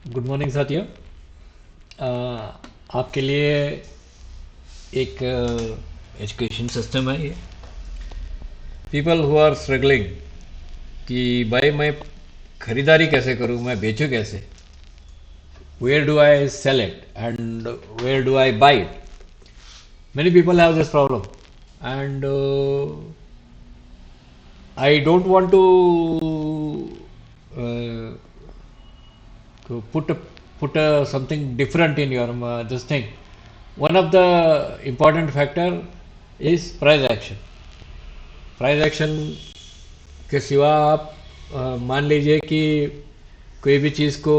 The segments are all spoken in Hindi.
गुड मॉर्निंग साथियों। आपके लिए एक एजुकेशन सिस्टम है ये। पीपल हु आर स्ट्रगलिंग कि भाई मैं खरीदारी कैसे करूं, मैं बेचूं कैसे, where do I sell it and where do I buy it. Many people have this problem and I don't want to put something different in your this thing. One of the important factor is price action. Price action के सिवा आप मान लीजिए कि कोई भी चीज़ को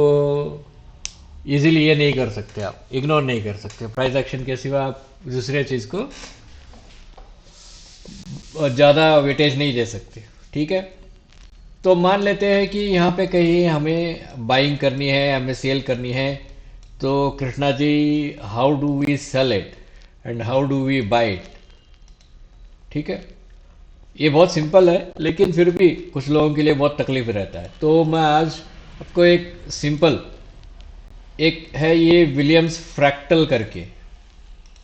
इजीली ये नहीं कर सकते, आप इग्नोर नहीं कर सकते। प्राइस एक्शन के सिवा आप दूसरे चीज़ को ज़्यादा वेटेज नहीं दे सकते। ठीक है, तो मान लेते हैं कि यहाँ पे कहीं हमें बाइंग करनी है, हमें सेल करनी है। तो Krishna ji, how do we sell it and how do we buy it. ठीक है, ये बहुत सिंपल है, लेकिन फिर भी कुछ लोगों के लिए बहुत तकलीफ रहता है। तो मैं आज आपको एक सिंपल, एक है ये विलियम्स फ्रैक्टल करके।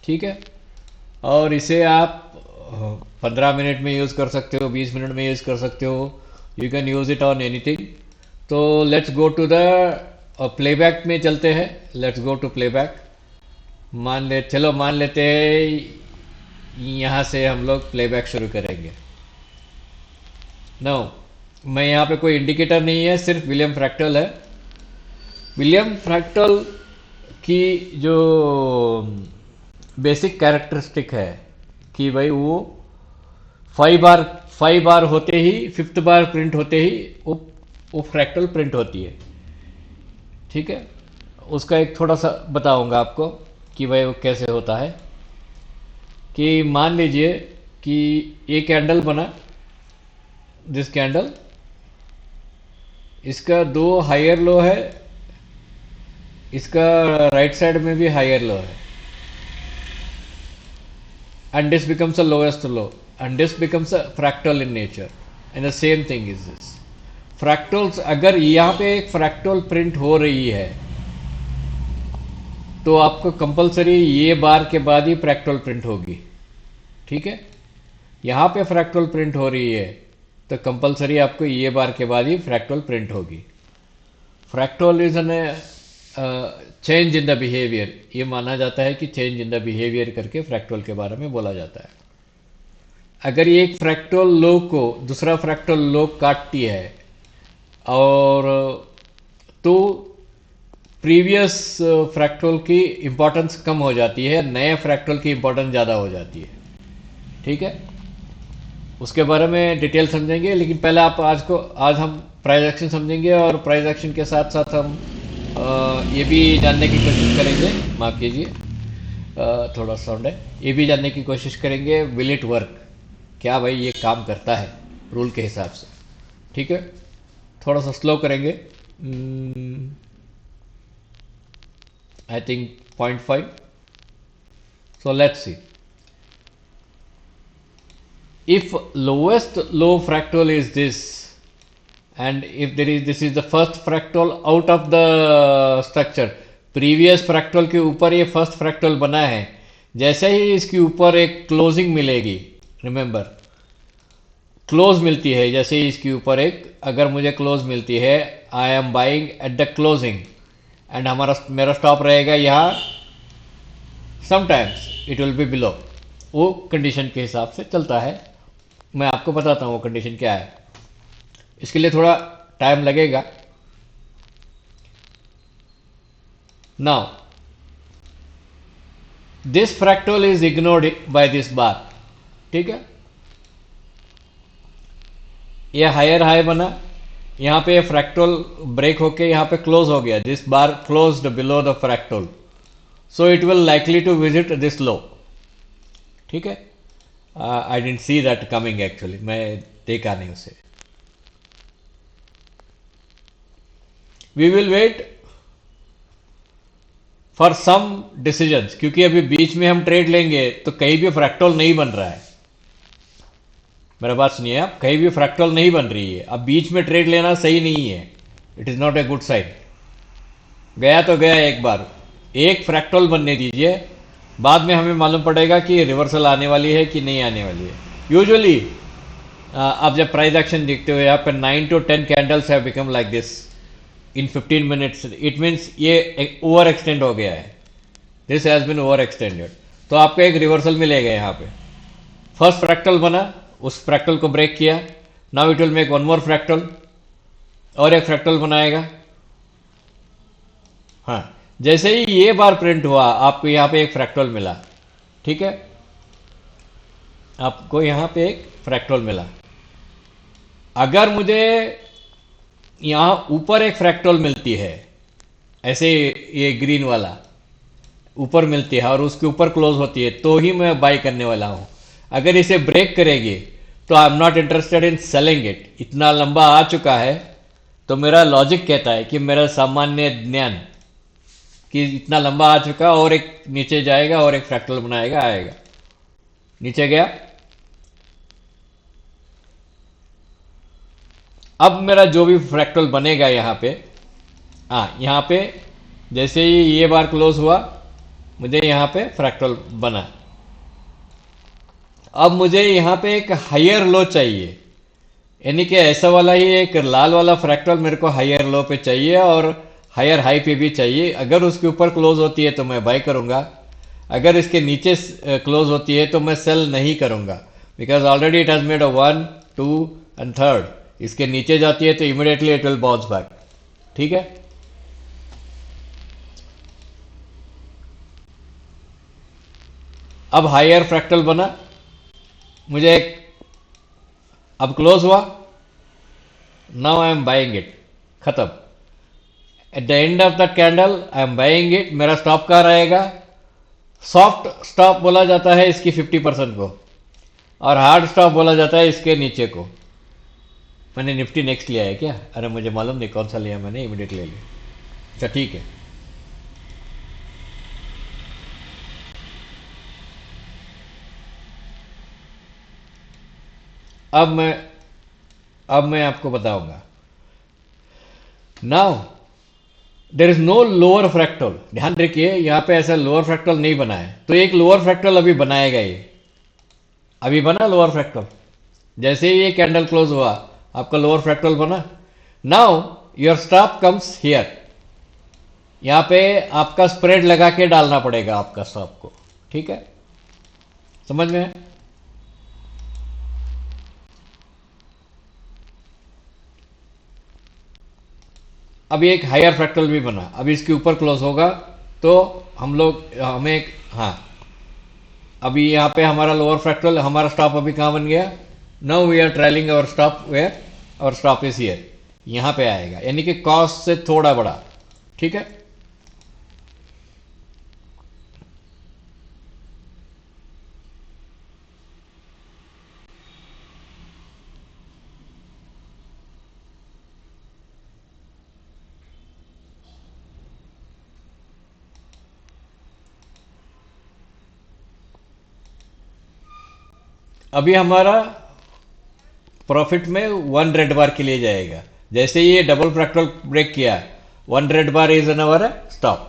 ठीक है, और इसे आप 15 मिनट में यूज़ कर सकते हो, 20 मिनट में यूज़ कर सकते हो। You can use it on anything. तो let's go to the playback में चलते हैं। Let's go to playback. मान लेते हैं यहाँ से हम लोग प्लेबैक शुरू करेंगे। नो, मैं यहाँ पे कोई इंडिकेटर नहीं है, सिर्फ विलियम फ्रैक्टल है। विलियम फ्रैक्टल की जो बेसिक कैरेक्टरिस्टिक है कि भाई वो 5 बार होते ही, 5th बार प्रिंट होते ही वो फ्रैक्टल प्रिंट होती है। ठीक है, उसका एक थोड़ा सा बताऊंगा आपको कि भाई वो कैसे होता है। कि मान लीजिए कि ये कैंडल बना, दिस कैंडल, इसका 2 हायर लो है, इसका राइट साइड में भी हायर लो है, and this becomes a lowest low, and this becomes a fractal in nature, and the same thing is this fractals। अगर यहाँ पे एक फ्रैक्टल प्रिंट हो रही है तो आपको कंपलसरी ये बार के बाद ही फ्रैक्टल प्रिंट होगी। ठीक है, यहाँ पे फ्रैक्टल प्रिंट हो रही है तो कंपलसरी आपको ये बार के बाद ही फ्रैक्टल प्रिंट होगी। Fractal is an change in the behaviour. ये माना जाता है कि चेंज इन द बिहेवियर करके फ्रैक्टल के बारे में बोला जाता है। अगर ये एक फ्रैक्टल लो को दूसरा फ्रैक्टल लो काटती है और तो प्रीवियस फ्रैक्टल की इंपॉर्टेंस कम हो जाती है, नए फ्रैक्टल की इंपॉर्टेंस ज़्यादा हो जाती है। ठीक है, उसके बारे में डिटेल समझेंगे, लेकिन पहले आज हम प्राइस एक्शन समझेंगे, और प्राइस एक्शन के साथ साथ हम ये भी जानने की कोशिश करेंगे, माफ कीजिए थोड़ा साउंड है, ये भी जानने की कोशिश करेंगे विल इट वर्क, क्या भाई ये काम करता है रूल के हिसाब से। ठीक है, थोड़ा सा स्लो करेंगे, I think 0.5। So let's see, if lowest low fractal is this, and if this is the first fractal out of the structure, previous fractal के ऊपर ये first fractal बना है, जैसे ही इसके ऊपर एक क्लोजिंग मिलेगी, रिमेंबर क्लोज मिलती है, जैसे ही इसके ऊपर एक अगर मुझे क्लोज मिलती है, आई am buying at the closing, and मेरा स्टॉप रहेगा यहाँ, sometimes it will be below. वो कंडीशन के हिसाब से चलता है। मैं आपको बताता हूँ वो कंडीशन क्या है, इसके लिए थोड़ा टाइम लगेगा। Now this fractal is ignored by this bar. ठीक है, ये हायर हाई बना, यहाँ पे फ्रैक्टल ब्रेक होके यहाँ पे क्लोज हो गया, this bar closed below the fractal, so it will likely to visit this low. ठीक है, I didn't see that coming, actually मैं देखा नहीं उसे। We will wait for some decisions, क्योंकि अभी बीच में हम ट्रेड लेंगे तो कहीं भी फ्रैक्टल नहीं बन रहा है। मेरा बात सुनिए आप, कहीं भी फ्रैक्टल नहीं बन रही है, अब बीच में ट्रेड लेना सही नहीं है, it is not a good sign. गया तो गया एक बार, एक फ्रैक्टल बनने दीजिए, बाद में हमें मालूम पड़ेगा कि रिवर्सल आने वाली है कि नहीं आने वाली है। यूजुअली आप जब प्राइस एक्शन देखते हो यहाँ पर 9 to 10 candles have become like this in 15 minutes, it means ये ओवर एक्सटेंड हो गया है, this has been over extended. तो आपको एक रिवर्सल मिलेगा यहाँ पे। फर्स्ट फ्रैक्टल बना, उस फ्रैक्टल को ब्रेक किया, now it will make one more fractal, और एक फ्रैक्टल बनाएगा। हाँ, जैसे ही ये बार प्रिंट हुआ आपको यहाँ पे एक फ्रैक्टल मिला, ठीक है, आपको यहाँ पे एक फ्रैक्टल मिला। अगर मुझे यहाँ ऊपर एक फ्रैक्टल मिलती है, ऐसे ये ग्रीन वाला ऊपर मिलती है और उसके ऊपर क्लोज होती है, तो ही मैं बाय करने वाला हूं। अगर इसे ब्रेक करेगी तो I am not interested in selling it. इतना लंबा आ चुका है, तो मेरा लॉजिक कहता है कि मेरा सामान्य ज्ञान कि इतना लंबा आ चुका, और एक नीचे जाएगा और एक फ्रैक्टल बनाएगा, आएगा, नीचे गया। अब मेरा जो भी फ्रैक्टल बनेगा यहाँ पे, हाँ यहाँ पे जैसे ही ये बार क्लोज हुआ, मुझे यहाँ पे फ्रैक्टल बना। अब मुझे यहाँ पे एक हायर लो चाहिए, यानी कि ऐसा वाला ही एक लाल वाला फ्रैक्टल मेरे को हायर लो पे चाहिए और हायर हाई पे भी चाहिए। अगर उसके ऊपर क्लोज होती है तो मैं बाय करूंगा, अगर इसके नीचे क्लोज होती है तो मैं सेल नहीं करूंगा, because already it has made a 1 2 and 3। इसके नीचे जाती है तो immediately it will bounce back, ठीक है। अब हायर फ्रैक्टल बना, मुझे एक, अब क्लोज हुआ, now I am buying it, खत्म। At the end of the candle I am buying it. मेरा स्टॉप कहाँ रहेगा? सॉफ्ट स्टॉप बोला जाता है इसकी 50% को, और हार्ड स्टॉप बोला जाता है इसके नीचे को। मैंने निफ्टी नेक्स्ट लिया है क्या? अरे मुझे मालूम नहीं कौन सा लिया मैंने, इमीडिएट ले लिया। अच्छा ठीक है। अब मैं आपको बताऊंगा। Now there is no lower fractal, ध्यान रखिए यहां पे ऐसा लोअर फ्रैक्टल नहीं बना है, तो एक लोअर फ्रैक्टल अभी बनाएगा, ये अभी बना लोअर फ्रैक्टल। जैसे ही ये कैंडल क्लोज हुआ आपका लोअर फ्रैक्टल बना। Now your stop comes here, यहां पे आपका स्प्रेड लगा के डालना पड़ेगा आपका स्टॉप को, ठीक है, समझ में? अब एक हायर फ्रैक्टल भी बना, अब इसके ऊपर क्लोज होगा तो हमें एक, हाँ, अभी यहाँ पे हमारा लोअर फ्रैक्टल, हमारा स्टॉप अभी कहाँ बन गया? Now we are trailing our stop where, और स्टॉप इज हियर, यहाँ पे आएगा, यानी कि कॉस्ट से थोड़ा बड़ा, ठीक है। अभी हमारा प्रॉफिट में 1 रेड बार के लिए जाएगा। जैसे ही ये डबल फ्रैक्टल ब्रेक किया, 1 red bar is an our stop.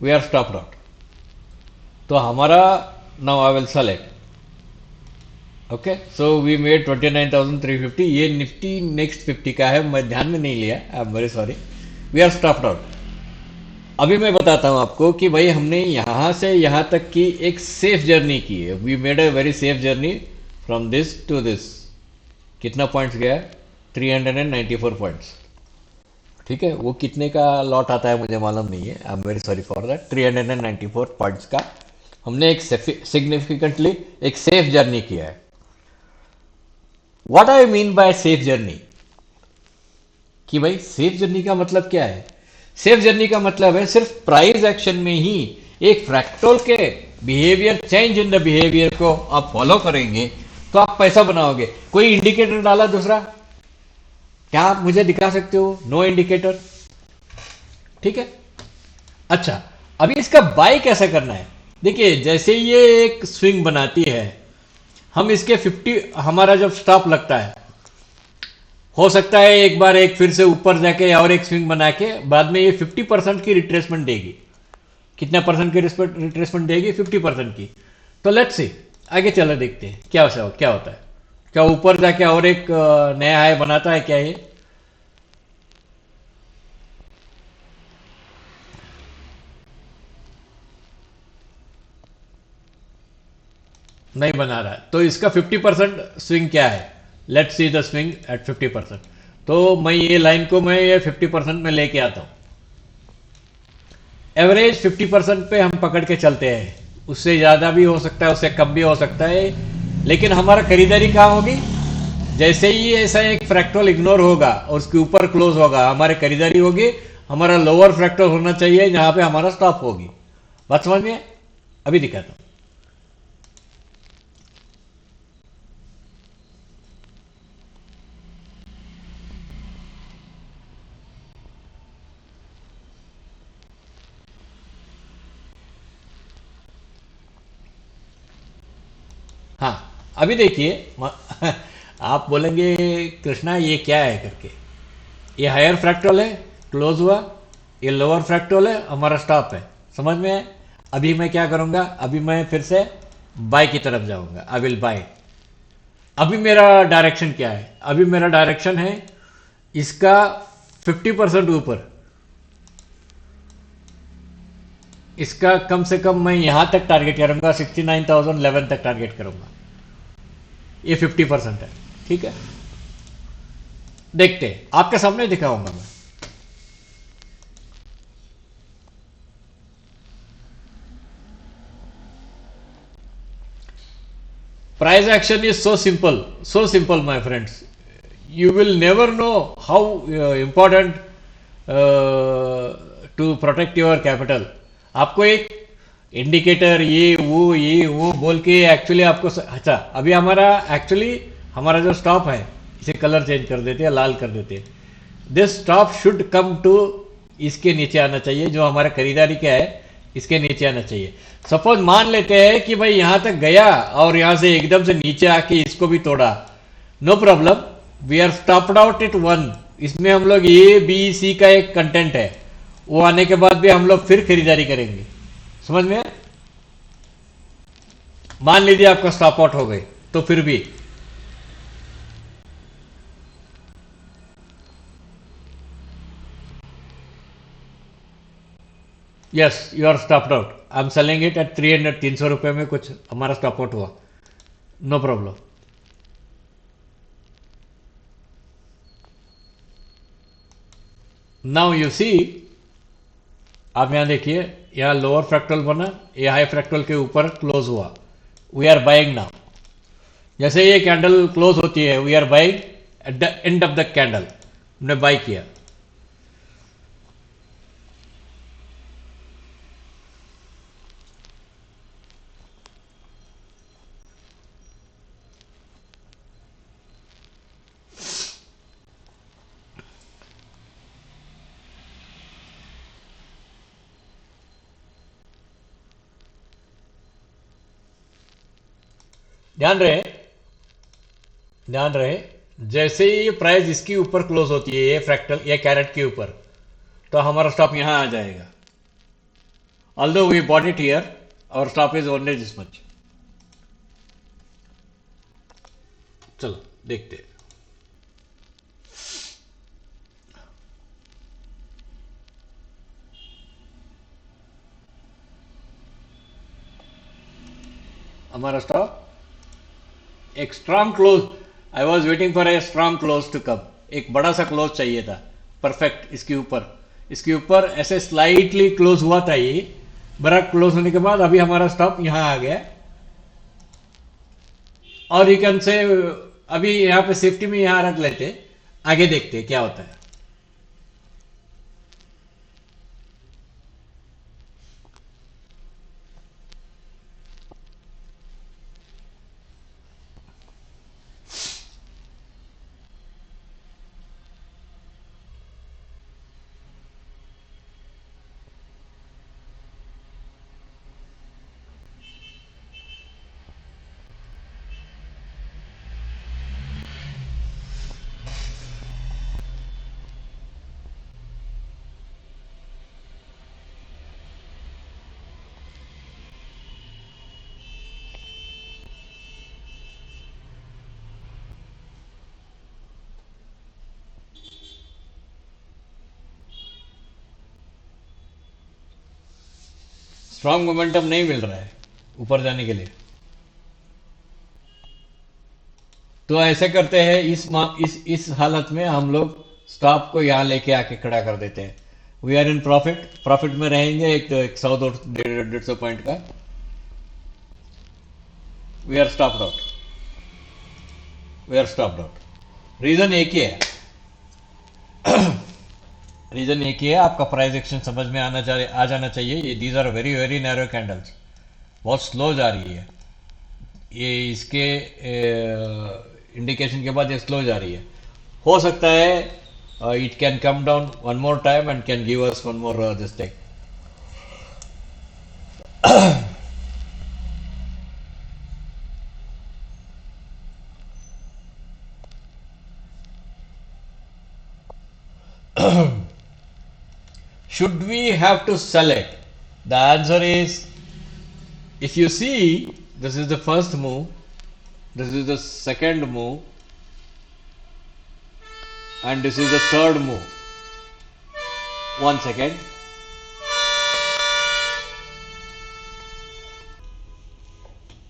We are stop out, तो हमारा now I will select, okay. So we made 29,350। ये निफ्टी नेक्स्ट 50 का है, मैं ध्यान में नहीं लिया, I am very sorry. We are stop out. अभी मैं बताता हूं आपको कि भाई हमने यहां से यहां तक की एक सेफ जर्नी की है। We made a very safe journey from this to this. कितना पॉइंट्स गया? 394 पॉइंट्स, ठीक है। वो कितने का लॉट आता है मुझे मालूम नहीं है, आई am very sorry for that. 394 points का हमने एक सिग्निफिकेंटली एक सेफ जर्नी किया है। What I mean by safe journey, कि भाई सेफ जर्नी का मतलब क्या है? सेफ जर्नी का मतलब है सिर्फ प्राइस एक्शन में ही एक फ्रैक्टल के behaviour, change in the behaviour को आप फॉलो करेंगे तो आप पैसा बनाओगे। कोई इंडिकेटर डाला दूसरा, क्या आप मुझे दिखा सकते हो? No indicator. ठीक है। अच्छा, अभी इसका बाय कैसे करना है? देखिए, जैसे ये एक स्विंग बनाती है, हम इसके 50, हमारा जब स्टॉप लगता है, हो सकता है एक बार एक फिर से ऊपर जाके और एक स्विंग बना के बाद में ये 50% की रिट्रेसमेंट देगी। कितना परसेंट की रिट्रेसमेंट देगी? 50% की। तो लेट्स सी, आगे चलो देखते हैं क्या होता है। क्या ऊपर जाके और एक नया हाई बनाता है क्या ये? नहीं बना रहा है। तो इसका 50% स्विंग क्या है? Let's see the swing at 50%। तो मैं ये लाइन को मैं ये 50% में लेके आता हूं। एवरेज 50% पे हम पकड़ के चलते हैं। उससे ज्यादा भी हो सकता है, उससे कम भी हो सकता है, लेकिन हमारा खरीदारी कहाँ होगी? जैसे ही ऐसा एक फ्रैक्टल इग्नोर होगा और उसके ऊपर क्लोज होगा, हमारी खरीदारी होगी। हमारा लोअर फ्रैक्टल होना चाहिए जहां पे हमारा स्टॉप होगी। बात समझ में? अभी दिखाता हूं। हाँ, अभी देखिए आप बोलेंगे कृष्णा ये क्या है करके। ये हायर फ्रैक्टल है, क्लोज हुआ। ये लोअर फ्रैक्टल है, हमारा स्टॉप है। समझ में है? अभी मैं क्या करूंगा? अभी मैं फिर से बाय की तरफ जाऊंगा। I will buy. अभी मेरा डायरेक्शन क्या है? अभी मेरा डायरेक्शन है इसका 50% ऊपर। इसका कम से कम मैं यहां तक टारगेट करूंगा, 69,011 तक टारगेट करूंगा। ये 50% है। ठीक है, देखते हैं, आपके सामने दिखाऊंगा मैं। Price action is so simple, my friends. You will never know how important to protect your capital. आपको एक इंडिकेटर ये वो बोल के एक्चुअली आपको अच्छा, अभी हमारा एक्चुअली हमारा जो स्टॉप है, इसे कलर चेंज कर देते हैं, लाल कर देते हैं। This stop should come to, इसके नीचे आना चाहिए। जो हमारा खरीदारी क्या है, इसके नीचे आना चाहिए। सपोज मान लेते हैं कि भाई यहां तक गया और यहां से एकदम से नीचे आके इसको भी तोड़ा, no problem. We are stopped out it one. इसमें हम लोग ए बी सी का एक कंटेंट है, वो आने के बाद भी हम लोग फिर खरीदारी करेंगे। समझ में? मान लीजिए आपका स्टॉप आउट हो गए, तो फिर भी yes, you are stopped out. I am selling it at 300, 300 रुपए में कुछ हमारा स्टॉप आउट हुआ, no problem. Now you see, आप यहां देखिए, यहां लोअर फ्रैक्टल बना, ये हाई फ्रैक्टल के ऊपर क्लोज हुआ। We are buying now. जैसे ये कैंडल क्लोज होती है, we are buying at the end of the candle. हमने बाई किया। ध्यान रहे, ध्यान रहे, जैसे ही ये प्राइस इसके ऊपर क्लोज होती है, ये फ्रैक्टल, ये कैरेट के ऊपर, तो हमारा स्टॉप यहां आ जाएगा। Although we bought it here, और stop is only this much. चलो देखते हैं। हमारा स्टॉप एक strong close, I was waiting for a strong close to come. एक बड़ा सा क्लोज चाहिए था, परफेक्ट। इसके ऊपर ऐसे स्लाइटली क्लोज हुआ था ये। बड़ा क्लोज होने के बाद अभी हमारा स्टॉप यहां आ गया। और यू कैन से, अभी यहाँ पे सेफ्टी में यहां रख लेते, आगे देखते क्या होता है। स्ट्रांग मोमेंटम नहीं मिल रहा है ऊपर जाने के लिए। तो ऐसे करते हैं, इस हालत में हम लोग स्टॉप को यहां लेके आके खड़ा कर देते हैं। We are in profit, profit में रहेंगे एक तो 100 150 पॉइंट का। We are stopped out, we are stopped out. Reason एक ही है, रीजन एक ही है, आपका प्राइस एक्शन समझ में आ जाना चाहिए। ये these are very very narrow candles, बहुत स्लो जा रही है ये, इसके इंडिकेशन के बाद ये स्लो जा रही है। हो सकता है it can come down one more time and can give us one more this thing. Should we have to sell it? The answer is, if you see, this is the first move, this is the second move, and this is the third move. One second.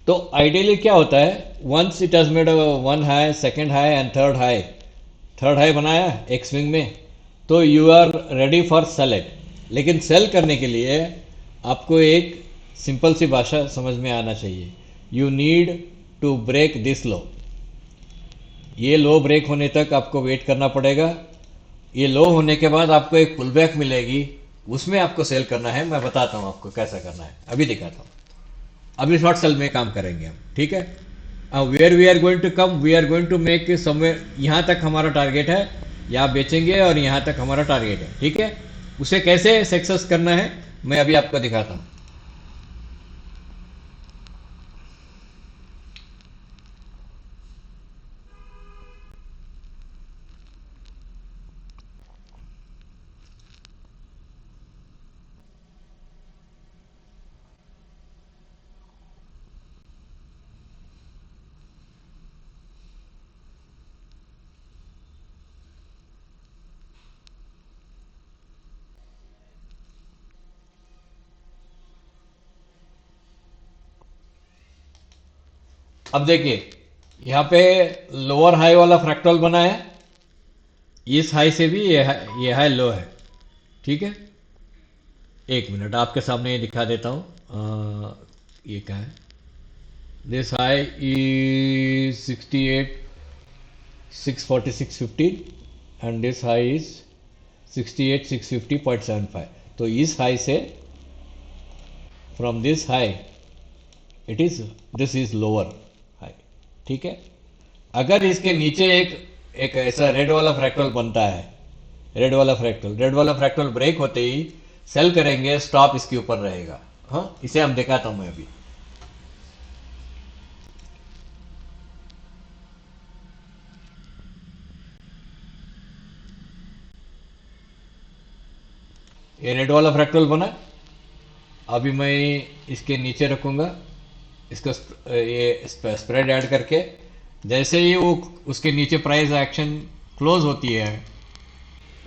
तो आइडियली क्या होता है, once it has made one high, second high and third high, third high बनाया एक स्विंग में, तो you are ready for sell it. लेकिन सेल करने के लिए आपको एक सिंपल सी भाषा समझ में आना चाहिए। You need to break this low. ये लो ब्रेक होने तक आपको वेट करना पड़ेगा। ये लो होने के बाद आपको एक पुल बैक मिलेगी, उसमें आपको सेल करना है। मैं बताता हूं आपको कैसा करना है, अभी दिखाता हूं। अभी शॉर्ट सेल में काम करेंगे हम, ठीक है। Where we are going to come, we are going to make somewhere, यहां तक हमारा टारगेट है, यहां बेचेंगे और यहां तक हमारा टारगेट है, ठीक है। उसे कैसे सक्सेस करना है मैं अभी आपको दिखाता हूं। अब देखिए यहां पे लोअर हाई वाला फ्रैक्टल बना है, इस हाई से भी ये हाई लो है, ठीक है। एक मिनट आपके सामने ये दिखा देता हूं। ये क्या है, this high is 68 646.15 and this high is 68 650.75। तो इस हाई से, from this high, it is, this is lower high, ठीक है। अगर इसके नीचे एक ऐसा रेड वाला फ्रैक्टल बनता है, रेड वाला फ्रैक्टल ब्रेक होते ही सेल करेंगे, स्टॉप इसके ऊपर रहेगा। हाँ, इसे हम दिखाता हूं मैं अभी। ये रेड वाला फ्रैक्टल बना, अभी मैं इसके नीचे रखूंगा इसको, ये स्प्रेड ऐड करके। जैसे ही वो उसके नीचे प्राइस एक्शन क्लोज होती है,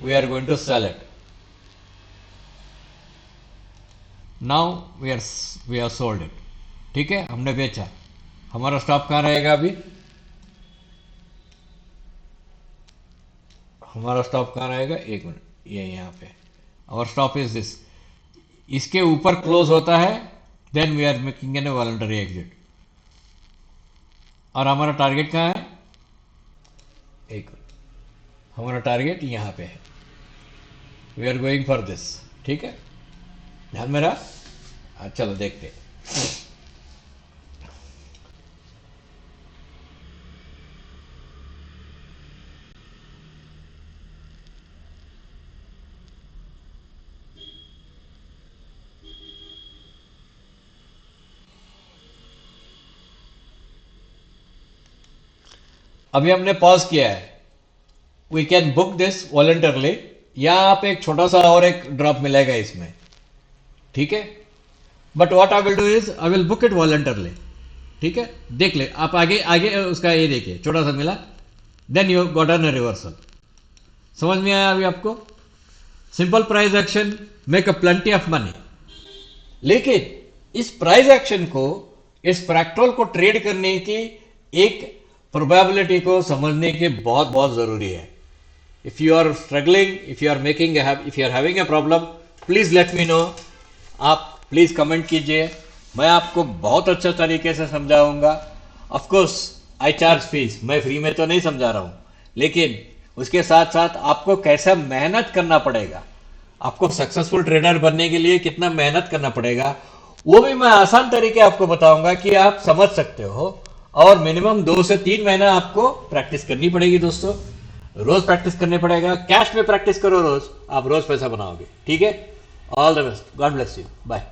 we are going to sell it. Now we are sold it, ठीक है, हमने बेचा। हमारा स्टॉप कहाँ रहेगा अभी, हमारा स्टॉप कहाँ रहेगा, एक मिनट, ये यहाँ पे। और स्टॉप इज दिस, इसके ऊपर क्लोज होता है, then we are making an voluntary exit. और हमारा टारगेट कहाँ है, एक, हमारा टारगेट यहां पे है। We are going for this, ठीक है, ध्यान में रहा। चलो देखते। अभी हमने पॉज किया है, we can book this voluntarily. यहां पे एक छोटा सा और एक ड्रॉप मिलेगा इसमें, ठीक है। But what I will do is, I will book it voluntarily, ठीक है। देख ले आप, आगे आगे उसका ये देखिए, छोटा सा मिला, then you got an reversal. समझ में आया अभी आपको? Simple price action, make a plenty of money. लेकिन इस प्राइस एक्शन को, इस फ्रैक्टल को ट्रेड करने की एक प्रोबेबिलिटी को समझने के बहुत बहुत जरूरी है। If you are struggling, if you are making, if you are having a problem, please let me know. आप प्लीज कमेंट कीजिए, मैं आपको बहुत अच्छा तरीके से समझाऊंगा। Of course I charge fees, मैं फ्री में तो नहीं समझा रहा हूं, लेकिन उसके साथ साथ आपको कैसा मेहनत करना पड़ेगा, आपको सक्सेसफुल ट्रेडर बनने के लिए कितना मेहनत करना पड़ेगा, वो भी मैं आसान तरीके आपको बताऊंगा कि आप समझ सकते हो। और मिनिमम 2 से 3 महीना आपको प्रैक्टिस करनी पड़ेगी दोस्तों, रोज प्रैक्टिस करने पड़ेगा। कैश में प्रैक्टिस करो रोज, आप रोज पैसा बनाओगे। ठीक है, all the best, God bless you, bye.